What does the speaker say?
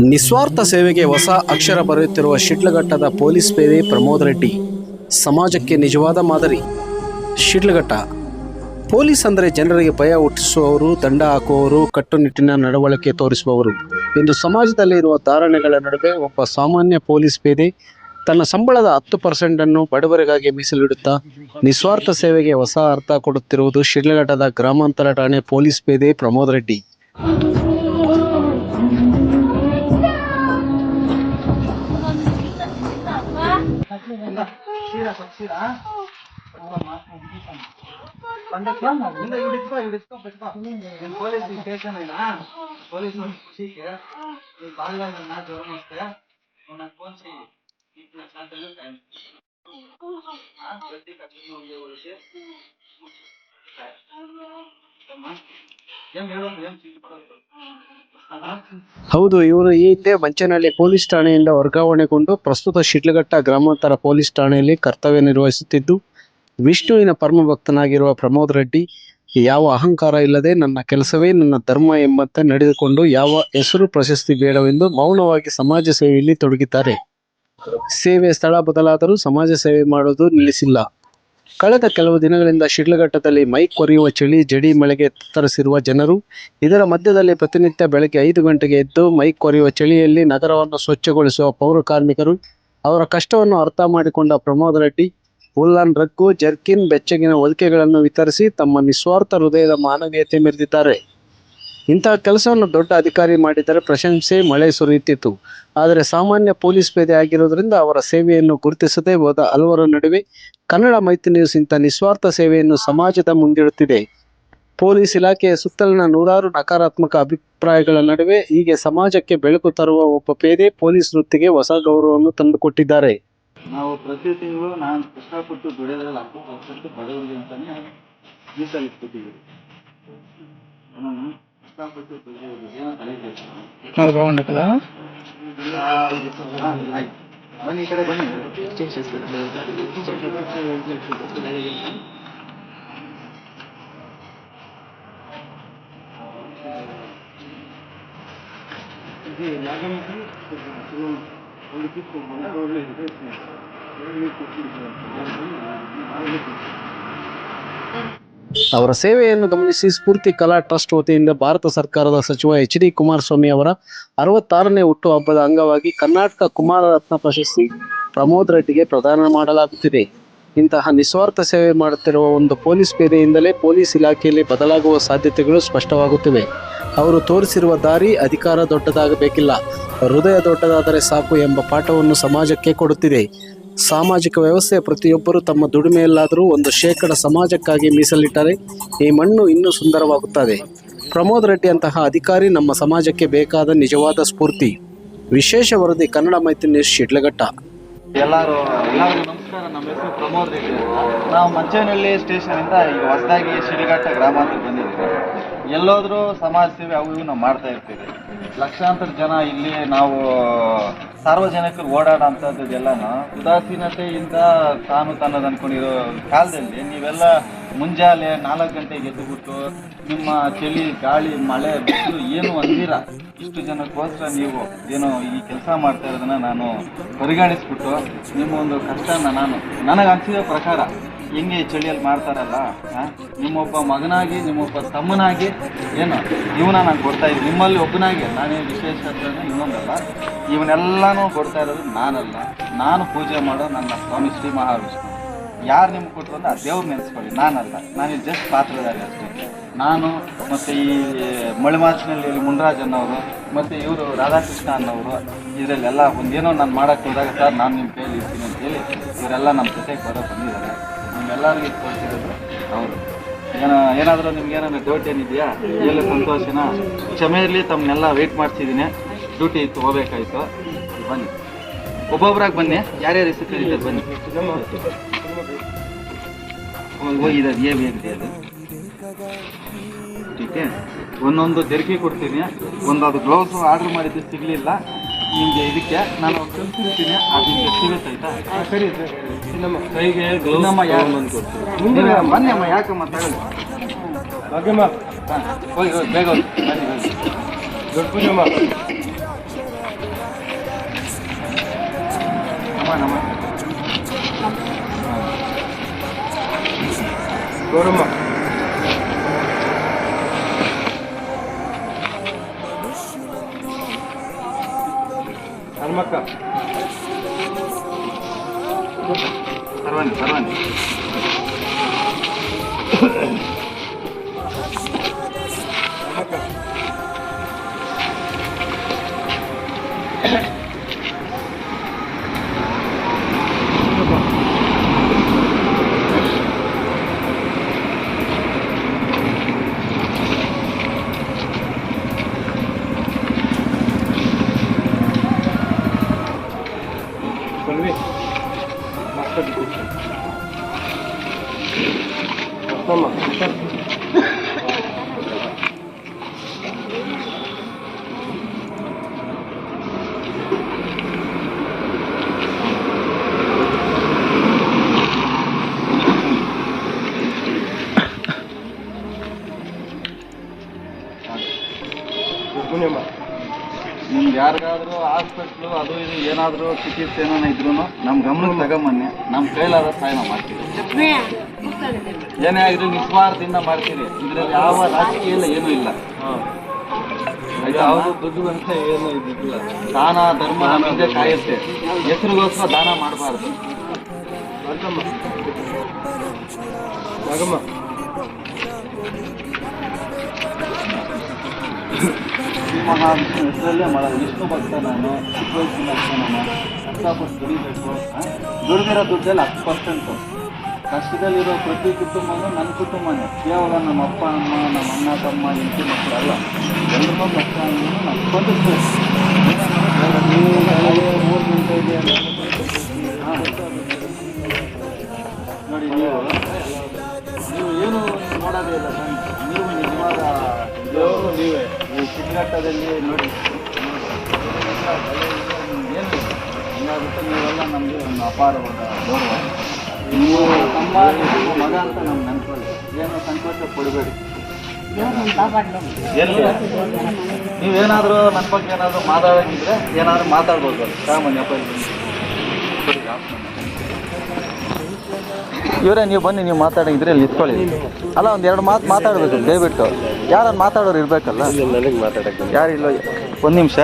ನಿಸ್ವಾರ್ಥ ಸೇವೆಗೆ ಹೊಸ ಅಕ್ಷರ ಬರೆಯುತ್ತಿರುವ ಶಿಡ್ಲಘಟ್ಟದ ಪೊಲೀಸ್ ಪೇದೆ ಪ್ರಮೋದ್ ರೆಡ್ಡಿ ಸಮಾಜಕ್ಕೆ ನಿಜವಾದ ಮಾದರಿ. ಶಿಡ್ಲಘಟ್ಟ ಪೊಲೀಸ್ ಅಂದರೆ ಜನರಿಗೆ ಭಯ ಹುಟ್ಟಿಸುವವರು, ದಂಡ ಹಾಕುವವರು, ಕಟ್ಟುನಿಟ್ಟಿನ ನಡವಳಿಕೆ ತೋರಿಸುವವರು. ಇಂದು ಸಮಾಜದಲ್ಲಿ ಇರುವ ಧಾರಣೆಗಳ ನಡುವೆ ಒಬ್ಬ ಸಾಮಾನ್ಯ ಪೊಲೀಸ್ ಪೇದೆ ತನ್ನ ಸಂಬಳದ 10% ಬಡವರಿಗಾಗಿ ಮೀಸಲಿಡುತ್ತಾ ನಿಸ್ವಾರ್ಥ ಸೇವೆಗೆ ಹೊಸ ಅರ್ಥ ಕೊಡುತ್ತಿರುವುದು ಶಿಡ್ಲಘಟ್ಟದ ಗ್ರಾಮಾಂತರ ಠಾಣೆ ಪೊಲೀಸ್ ಪೇದೆ ಪ್ರಮೋದ್ ರೆಡ್ಡಿ. ಹೌದು, ಇವರು ಈ ಹಿಂದೆ ಮಂಚನಹಳ್ಳಿ ಪೊಲೀಸ್ ಠಾಣೆಯಿಂದ ವರ್ಗಾವಣೆಗೊಂಡು ಪ್ರಸ್ತುತ ಶಿಡ್ಲಘಟ್ಟ ಗ್ರಾಮಾಂತರ ಪೊಲೀಸ್ ಠಾಣೆಯಲ್ಲಿ ಕರ್ತವ್ಯ ನಿರ್ವಹಿಸುತ್ತಿದ್ದು, ವಿಷ್ಣುವಿನ ಪರಮ ಭಕ್ತನಾಗಿರುವ ಪ್ರಮೋದ್ ರೆಡ್ಡಿ ಯಾವ ಅಹಂಕಾರ ಇಲ್ಲದೆ ನನ್ನ ಕೆಲಸವೇ ನನ್ನ ಧರ್ಮ ಎಂಬಂತೆ ನಡೆದುಕೊಂಡು ಯಾವ ಹೆಸರು ಪ್ರಶಸ್ತಿ ಬೇಡವೆಂದು ಮೌನವಾಗಿ ಸಮಾಜ ಸೇವೆಯಲ್ಲಿ ತೊಡಗಿದ್ದಾರೆ. ಸೇವೆ ಸ್ಥಳ ಬದಲಾದರೂ ಸಮಾಜ ಸೇವೆ ಮಾಡುವುದು ನಿಲ್ಲಿಸಿಲ್ಲ. ಕಳೆದ ಕೆಲವು ದಿನಗಳಿಂದ ಶಿಡ್ಲಘಟ್ಟದಲ್ಲಿ ಮೈ ಕೊರೆಯುವ ಚಳಿ, ಜಡಿ ಮಳೆಗೆ ತತ್ತರಿಸಿರುವ ಜನರು. ಇದರ ಮಧ್ಯದಲ್ಲಿ ಪ್ರತಿನಿತ್ಯ ಬೆಳಗ್ಗೆ 5 ಗಂಟೆಗೆ ಎದ್ದು ಮೈ ಕೊರೆಯುವ ಚಳಿಯಲ್ಲಿ ನಗರವನ್ನು ಸ್ವಚ್ಛಗೊಳಿಸುವ ಪೌರ ಕಾರ್ಮಿಕರು. ಅವರ ಕಷ್ಟವನ್ನು ಅರ್ಥ ಮಾಡಿಕೊಂಡ Pramod Reddy woollen rug, jerkin, ಬೆಚ್ಚಗಿನ ಹೊದಿಕೆಗಳನ್ನು ವಿತರಿಸಿ ತಮ್ಮ ನಿಸ್ವಾರ್ಥ ಹೃದಯದ ಮಾನವೀಯತೆ ಮೆರೆದಿದ್ದಾರೆ. ಇಂತಹ ಕೆಲಸವನ್ನು ದೊಡ್ಡ ಅಧಿಕಾರಿ ಮಾಡಿದರೆ ಪ್ರಶಂಸೆ ಮಳೆ ಸುರಿಯುತ್ತಿತ್ತು. ಆದರೆ ಸಾಮಾನ್ಯ ಪೊಲೀಸ್ ಪೇದೆ ಆಗಿರುವುದರಿಂದ ಅವರ ಸೇವೆಯನ್ನು ಗುರುತಿಸದೆ ಹೋದ ಹಲವರ ನಡುವೆ ಕನ್ನಡ ಮೈತ್ರಿ ನ್ಯೂಸ್ ಇಂಥ ನಿಸ್ವಾರ್ಥ ಸೇವೆಯನ್ನು ಸಮಾಜದ ಮುಂದಿಡುತ್ತಿದೆ. ಪೊಲೀಸ್ ಇಲಾಖೆಯ ಸುತ್ತಲಿನ ನೂರಾರು ನಕಾರಾತ್ಮಕ ಅಭಿಪ್ರಾಯಗಳ ನಡುವೆ ಹೀಗೆ ಸಮಾಜಕ್ಕೆ ಬೆಳಕು ತರುವ ಒಬ್ಬ ಪೇದೆ ಪೊಲೀಸ್ ವೃತ್ತಿಗೆ ಹೊಸ ಗೌರವವನ್ನು ತಂದುಕೊಟ್ಟಿದ್ದಾರೆ. ನಾವು ಪ್ರತಿ ತಿಂಗಳು ನಾನು ಕಷ್ಟಪಟ್ಟು ದುಡಿಯೋದ್ರಲ್ಲಿ 10% ಬಡವರಿಗೆ ಅಂತಾನೆ ಮೀಸಲಿಟ್ಬಿಟ್ಟಿದ್ದೀವಿ. ಕಷ್ಟಪಟ್ಟು ದುಡಿಯೋದು ಏನೋ ತಲೆ ಬಾಗುಂಡಕ್ಕಲ್ಲ ಬನ್ನಿ, ಈ ಕಡೆ ಬನ್ನಿ. ಅವರ ಸೇವೆಯನ್ನು ಗಮನಿಸಿ ಸ್ಫೂರ್ತಿ ಕಲಾ ಟ್ರಸ್ಟ್ ವತಿಯಿಂದ ಭಾರತ ಸರ್ಕಾರದ ಸಚಿವ HD ಕುಮಾರಸ್ವಾಮಿ ಅವರ 66ನೇ ಹುಟ್ಟುಹಬ್ಬದ ಅಂಗವಾಗಿ ಕರ್ನಾಟಕ ಕುಮಾರ ರತ್ನ ಪ್ರಶಸ್ತಿ ಪ್ರಮೋದ್ ರೆಡ್ಡಿಗೆ ಪ್ರದಾನ ಮಾಡಲಾಗುತ್ತಿದೆ. ಇಂತಹ ನಿಸ್ವಾರ್ಥ ಸೇವೆ ಮಾಡುತ್ತಿರುವ ಒಂದು ಪೊಲೀಸ್ ಪೇದೆಯಿಂದಲೇ ಪೊಲೀಸ್ ಇಲಾಖೆಯಲ್ಲಿ ಬದಲಾಗುವ ಸಾಧ್ಯತೆಗಳು ಸ್ಪಷ್ಟವಾಗುತ್ತಿವೆ. ಅವರು ತೋರಿಸಿರುವ ದಾರಿ ಅಧಿಕಾರ ದೊಡ್ಡದಾಗಬೇಕಿಲ್ಲ, ಹೃದಯ ದೊಡ್ಡದಾದರೆ ಸಾಕು ಎಂಬ ಪಾಠವನ್ನು ಸಮಾಜಕ್ಕೆ ಕೊಡುತ್ತಿದೆ. ಸಾಮಾಜಿಕ ವ್ಯವಸ್ಥೆಯ ಪ್ರತಿಯೊಬ್ಬರೂ ತಮ್ಮ ದುಡಿಮೆಯಲ್ಲಾದರೂ 1% ಸಮಾಜಕ್ಕಾಗಿ ಮೀಸಲಿಟ್ಟರೆ ಈ ಮಣ್ಣು ಇನ್ನೂ ಸುಂದರವಾಗುತ್ತದೆ. ಪ್ರಮೋದ್ ರೆಡ್ಡಿ ಅಂತಹ ಅಧಿಕಾರಿ ನಮ್ಮ ಸಮಾಜಕ್ಕೆ ಬೇಕಾದ ನಿಜವಾದ ಸ್ಫೂರ್ತಿ. ವಿಶೇಷ ವರದಿ ಕನ್ನಡ ಮೈತ್ರಿ ನ್ಯೂಸ್, ಶಿಡ್ಲಘಟ್ಟ. ಎಲ್ಲರಿಗೂ ನಮಸ್ಕಾರ. ನಮ್ಮ ಹೆಸರು ಪ್ರಮೋದ್ ರೆಡ್ಡಿ. ನಾವು ಮಂಚನಹಳ್ಳಿ ಸ್ಟೇಷನಿಂದ ಈಗ ಹೊಸದಾಗಿ ಶಿಡ್ಲಘಟ್ಟ ಗ್ರಾಮಾಂತರ ಬಂದಿದ್ದೀವಿ. ಎಲ್ಲೋದ್ರೂ ಸಮಾಜ ಸೇವೆ ಅವು ಇವು ನಾವು ಮಾಡ್ತಾ ಇರ್ತೀವಿ. ಲಕ್ಷಾಂತರ ಜನ ಇಲ್ಲಿ ನಾವು ಸಾರ್ವಜನಿಕರು ಓಡಾಡೋ ಅಂಥದ್ದೆಲ್ಲನೂ ಉದಾಸೀನತೆಯಿಂದ ತಾನು ತನ್ನದು ಅಂದ್ಕೊಂಡಿರೋ ಕಾಲದಲ್ಲಿ ನೀವೆಲ್ಲ ಮುಂಜಾನೆ 4 ಗಂಟೆಗೆ ಎದ್ದುಬಿಟ್ಟು ನಿಮ್ಮ ಚಳಿ, ಗಾಳಿ, ಮಳೆ, ಬಿಸಿಲು ಏನು ಅಂದಿರ ಇಷ್ಟು ಜನಕ್ಕೋಸ್ಕರ ನೀವು ಏನೋ ಈ ಕೆಲಸ ಮಾಡ್ತಾ ಇರೋದನ್ನ ನಾನು ಪರಿಗಣಿಸ್ಬಿಟ್ಟು ನಿಮ್ಮ ಒಂದು ಕಷ್ಟನ ನನಗೆ ಅನಿಸಿದ ಪ್ರಕಾರ ಹೆಂಗೆ ಈ ಚಳಿಯಲ್ಲಿ ಮಾಡ್ತಾರಲ್ಲ, ನಿಮ್ಮೊಬ್ಬ ಮಗನಾಗಿ, ನಿಮ್ಮೊಬ್ಬ ತಮ್ಮನಾಗಿ ಏನು ಇವನ ನಾನು ಕೊಡ್ತಾ ಇದ್ದೀನಿ. ನಿಮ್ಮಲ್ಲಿ ಒಬ್ಬನಾಗಿ, ನಾನೇನು ವಿಶೇಷತೆ ಇನ್ನೊಂದಲ್ಲ, ಇವನ್ನೆಲ್ಲನೂ ಕೊಡ್ತಾ ಇರೋದು ನಾನಲ್ಲ. ನಾನು ಪೂಜೆ ಮಾಡೋ ನನ್ನ ಸ್ವಾಮಿ ಶ್ರೀ ಮಹಾವಿಷ್ಣು. ಯಾರು ನಿಮ್ಗೆ ಕೊಟ್ಟರು ಅಂದರೆ ಆ ದೇವ್ರು ನೆನೆಸ್ಕೊಳ್ಳಿ, ನಾನಲ್ಲ. ನಾನು ಜಸ್ಟ್ ಪಾತ್ರಧಾರಿ ಅಷ್ಟೇ. ನಾನು ಮತ್ತು ಈ ಮಳಿಮಾಚಿನಲ್ಲಿ ಮುನ್ರಾಜ್ ಅನ್ನೋರು ಮತ್ತು ಇವರು ರಾಧಾಕೃಷ್ಣ ಅನ್ನೋರು ಇದರಲ್ಲೆಲ್ಲ ಒಂದೇನೋ ನಾನು ಮಾಡೋಕ್ಕೆ ಹೋದಾಗ ಸರ್ ನಾನು ನಿಮ್ಮ ಕೈಯಲ್ಲಿ ಇರ್ತೀನಿ ಅಂತೇಳಿ ಇವರೆಲ್ಲ ನಮ್ಮ ಜೊತೆಗೆ ಬಂದಿದ್ದಾರೆ. ನಿಮ್ಮೆಲ್ಲರಿಗೂ ತೋರಿಸಿರೋದು ಅವರು. ಏನಾದರೂ ನಿಮ್ಗೇನಾದ್ರು ಡೌಟ್ ಏನಿದೆಯಾ? ಎಲ್ಲ ಸಂತೋಷನಾ? ಕ್ಷಮೆ ಇರಲಿ, ತಮ್ಮನ್ನೆಲ್ಲ ವೆಯ್ಟ್ ಮಾಡಿಸಿದ್ದೀನಿ. ಡ್ಯೂಟಿ ಇತ್ತು, ಹೋಗ್ಬೇಕಾಯ್ತು. ಬನ್ನಿ, ಒಬ್ಬೊಬ್ಬರಾಗಿ ಬನ್ನಿ. ಯಾರ್ಯಾರು ಹೆಸರು ಕರೀತಾರೆ ಬನ್ನಿ. ಹೋಗಿದ್ದಾರೆ ಏನಿದೆ ಅದು ಟೀಕೆ. ಒಂದೊಂದು ತೆರಿಗೆ ಕೊಡ್ತೀನಿ. ಅದು ಗ್ಲೌಸ್ ಆರ್ಡ್ರ್ ಮಾಡಿದ್ದು ಸಿಗಲಿಲ್ಲ ನಿಮಗೆ. ಇದಕ್ಕೆ ನಾನು ಕಲ್ತಿರ್ತೀನಿ, ಅದು ನಿಮಗೆ ಸಿಗುತ್ತಾಯ್ತಾ? ಸರಿ, ಕೈಗೆ ಗ್ಲೌಸ್ ಯಾರು ಬನ್ನಿ ಅಮ್ಮ, ಯಾಕಮ್ಮ ತಗೊಳ್ಳಿ. ಹೋಗಿ ಬೇಗ ಹೋಗಿ. ದೊಡ್ಡ ಪೂಜಮ್ಮ ಗೌರಮ್ಮ ಹನುಮಕ್ಕ ಪರವಾನಿ ಪರವಾನಿ ನಿಮ್ಗೆ ಯಾರಿಗಾದ್ರೂ ಹಾಸ್ಪಿಟ್ಲು ಅದು ಇದು ಏನಾದರೂ ಚಿಕಿತ್ಸೆ ಏನೋ ಇದ್ರು ನಮ್ಮ ಗಮನಕ್ಕೆ ತಗೊಂಬನ್ನಿ. ನಮ್ಮ ಕೈಲಾದ ಸಹಾಯ ನಾವು ಮಾಡ್ತೀವಿ. ಏನೇ ಆಗಿದ್ರು ನಿಸ್ವಾರ್ಥದಿಂದ ಮಾಡ್ತೀವಿ. ಇದರಲ್ಲಿ ಯಾವ ರಾಜಕೀಯ ಇಲ್ಲ, ಏನೂ ಇಲ್ಲ. ಯಾವುದು ದುಡ್ಡು ಅಂತ ಏನೂ ಇದ್ದಿಲ್ಲ. ದಾನ ಧರ್ಮ ನಮಗೆ ಕಾಯುತ್ತೆ. ಹೆಸರಿಗೋಸ್ಕರ ದಾನ ಮಾಡಬಾರ್ದು. ಮಹಾವಿಷ್ಣು ಹೆಸರಲ್ಲೇ ಮಾಡೋದು. ವಿಷ್ಣು ಭಕ್ತ ನಾನು, ಚಿಕ್ಕ ಭಕ್ತ ನಾನು, ಕಷ್ಟಪಟ್ಟು ದುಡಿಬೇಕು. ದುಡಿದಿರೋ ದುಡ್ಡಲ್ಲಿ 10%. ಕಷ್ಟದಲ್ಲಿರೋ ಪ್ರತಿ ಕುಟುಂಬನೂ ನನ್ನ ಕುಟುಂಬನೇ. ಕೇವಲ ನಮ್ಮ ಅಪ್ಪ ಅಮ್ಮ, ನಮ್ಮ ಅಣ್ಣ ತಮ್ಮ, ಹೆಂಡತಿ ಮಕ್ಕಳು ಅಲ್ಲ. ಎಲ್ಲರಿಗೂ ಕಷ್ಟ ನಾವು ಸ್ಪಂದಿಸ್ಬೇಕು. ನೀವು 3 ಗಂಟೆ ಇದೆ ನೋಡಿ, ನೀವು ಏನು ಮಾಡೋದೇ ಇಲ್ಲ. ನೀವು ನಿಜವಾದ ದೇವರು ನೀವೇ. ಈ ಚಿಕ್ಕಘಟ್ಟದಲ್ಲಿ ನೋಡಿ ಏನು ಹಿಂಗಾಗುತ್ತೆ. ನೀವೆಲ್ಲ ನಮಗೆ ಒಂದು ಅಪಾರವಾದ ಗೌರವ. ನೀವು ತಮ್ಮ ನಿಮ್ಮ ಮಗ ಅಂತ ನಮ್ಗೆ ನೆನ್ಕೊಳ್ಳಿ. ಏನು ಸಂಕೋಚ ಪಡಬೇಡಿ. ಎಲ್ಲಿ ನೀವೇನಾದರೂ ನನ್ನ ಬಗ್ಗೆ ಏನಾದರೂ ಮಾತಾಡೋಂಗಿದ್ರೆ ಏನಾದರೂ ಮಾತಾಡ್ಬೋದು. ಸಾಮಾನ್ಯ ಇವರೇ ನೀವು ಬನ್ನಿ, ನೀವು ಮಾತಾಡೋಂಗಿದ್ರೆ ಇಲ್ಲಿ ನಿಂತ್ಕೊಳ್ಳಿ. ಅಲ್ಲ, ಒಂದು 2 ಮಾತು ಮಾತಾಡಬೇಕು ದಯವಿಟ್ಟು. ಯಾರನ್ನು ಮಾತಾಡೋರು ಇರಬೇಕಲ್ಲ. ನನಗೆ ಮಾತಾಡೋಕ್ಕೆ ಯಾರಿಲ್ಲ. 1 ನಿಮಿಷ.